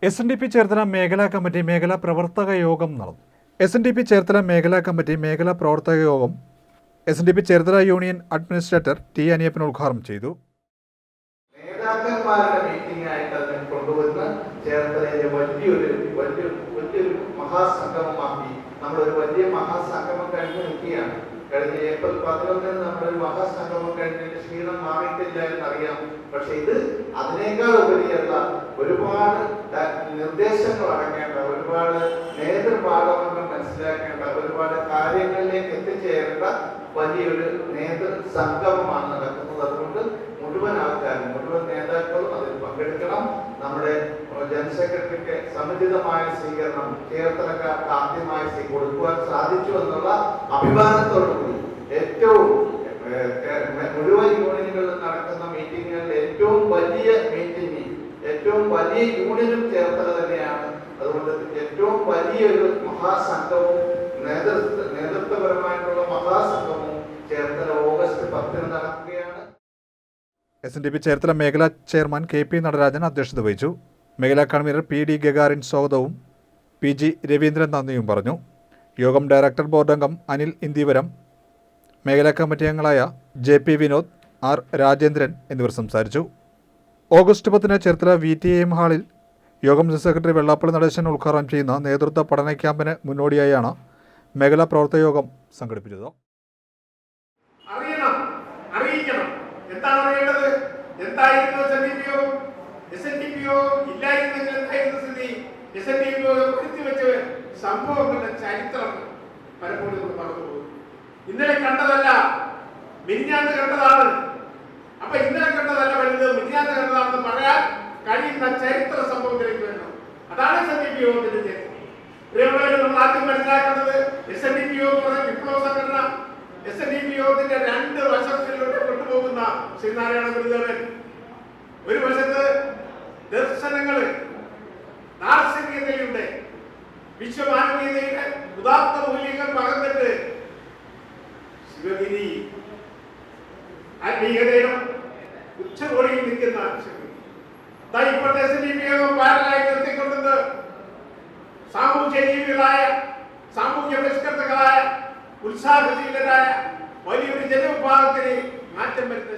SNDP Cherthala മേഖലാ committee മേഖലാ പ്രവർത്തക യോഗം നടന്നു. SNDP ചേർത്തല മേഖലാ കമ്മിറ്റി മേഖലാ പ്രവർത്തക യോഗം SNDP Cherthala union administrator T Aniyappan ഉദ്ഘാടനം ചെയ്തു. നേതാക്കന്മാരുടെ മീറ്റിംഗ് ആയിട്ട് അതിനെ കൊണ്ടുവന്ന് ചേർത്തലയിലെ വലിയൊരു മഹാസംഗമമാക്കി നമ്മളൊരു വലിയ മഹാസംഗമം കഴിഞ്ഞ് നിൽക്കുകയാണ്. കഴിഞ്ഞ ഏപ്രിൽ 11 നമ്മളൊരു മഹാസംഗമം കഴിഞ്ഞിട്ട് ക്ഷീണം മാറിയിട്ടില്ല എന്നറിയാം. പക്ഷെ ഇത് അതിനേക്കാൾ ഉപരിയുള്ള ഒരുപാട് നിർദ്ദേശങ്ങൾ അടങ്ങേണ്ട, ഒരുപാട് നേതൃപാഠങ്ങൾ മനസ്സിലാക്കേണ്ട, ഒരുപാട് കാര്യങ്ങളിലേക്ക് എത്തിച്ചേരേണ്ട വലിയൊരു നേതൃ സംഗമമാണ് നടക്കുന്നത്. അതുകൊണ്ട് മുഴുവൻ ആൾക്കാരും, മുഴുവൻ നേതാക്കളും അതിൽ പങ്കെടുക്കണം. നമ്മുടെ ജനറൽ സെക്രട്ടറിക്ക് സമുചിതമായ സ്വീകരണം ചേർത്തലക്കാർക്ക് ആദ്യമായി കൊടുക്കുവാൻ സാധിച്ചു എന്നുള്ള അഭിമാനത്തോടുകൂടി ഏറ്റവും മുഴുവൻ യൂണിയനുകളിൽ നടക്കുന്ന മീറ്റിങ്ങുകളിൽ ഏറ്റവും വലിയ മീറ്റിംഗ്, ഏറ്റവും വലിയ യൂണിയനും ചേർത്തല തന്നെയാണ്. അതുകൊണ്ട് ഏറ്റവും വലിയൊരു മഹാസംഘവും നേതൃത്വപരമായിട്ടുള്ള മഹാസംഘവും ചേർത്തല ഓഗസ്റ്റ് 10 നടക്കുകയാണ്. SNDP ചേർത്തല മേഖലാ ചെയർമാൻ KP നടരാജൻ അധ്യക്ഷത വഹിച്ചു. മേഖലാ കൺവീനർ PD ഗഗാറിൻ സ്വാഗതവും PG രവീന്ദ്രൻ നന്ദിയും പറഞ്ഞു. യോഗം ഡയറക്ടർ ബോർഡ് അംഗം അനിൽ ഇന്ദിവരം, മേഖലാ കമ്മിറ്റി അംഗങ്ങളായ JP വിനോദ്, R രാജേന്ദ്രൻ എന്നിവർ സംസാരിച്ചു. ഓഗസ്റ്റ് 10 ചേർത്തല VTAM ഹാളിൽ യോഗം സെക്രട്ടറി വെള്ളാപ്പള്ളി നടേശൻ ഉദ്ഘാടനം ചെയ്യുന്ന നേതൃത്വ പഠന ക്യാമ്പിന് മുന്നോടിയായാണ് മേഖലാ പ്രവർത്തക യോഗം സംഘടിപ്പിച്ചത്. എന്താണ് അറിയേണ്ടത്? എന്തായിരുന്നു SNDP ഇല്ലായിരുന്നെങ്കിൽ എന്തായിരുന്നു സ്ഥിതി? SNDP പിടിച്ചുവെച്ച് സംഭവങ്ങളുടെ ചരിത്രം പലപ്പോഴും നമ്മൾ മറന്നുപോകും. ഇന്നലെ കണ്ടതല്ല, മിനിഞ്ഞാന്ന് കണ്ടതാണ്. അപ്പൊ ഇന്നലെ കണ്ടതല്ല വലുത്, മിനിഞ്ഞാന്ന് കണ്ടതാണെന്ന് പറയാൻ കഴിയുന്ന ചരിത്ര സംഭവത്തിലേക്ക് വരണം. അതാണ് SNDP യോഗത്തിന്റെ ചരിത്രം. പ്രിയമുള്ളവരെ, നമ്മൾ ആദ്യം മനസ്സിലാക്കേണ്ടത് SNDP യോഗം പറഞ്ഞ വിപ്ലവ സംഘടന, SNDP യോഗത്തിന്റെ 2 വശങ്ങളിലൂടെ കൊണ്ടുപോകുന്ന ശ്രീനാരായണ ഗുരുദേവൻ. ഒരു വശത്ത് ദർശനങ്ങള്, ദാർശനികതയുടെ, വിശ്വമാനവീയതയുടെ ഉദാത്ത മൂല്യങ്ങൾ പകർന്നിട്ട് ശിവഗിരി ആത്മീയതയുടെ ഉച്ചകോടിയിൽ നിൽക്കുന്ന ഇപ്പോഴത്തെ SNDP യോഗം പാരലായി നിർത്തിക്കൊണ്ടത് സാമൂഹ്യ ജീവികളായ, സാമൂഹ്യ പരിഷ്കർത്താക്കളായ, ഉത്സാഹശീലരായ വലിയൊരു ജനവിഭാഗത്തിന് മാറ്റം വരുന്ന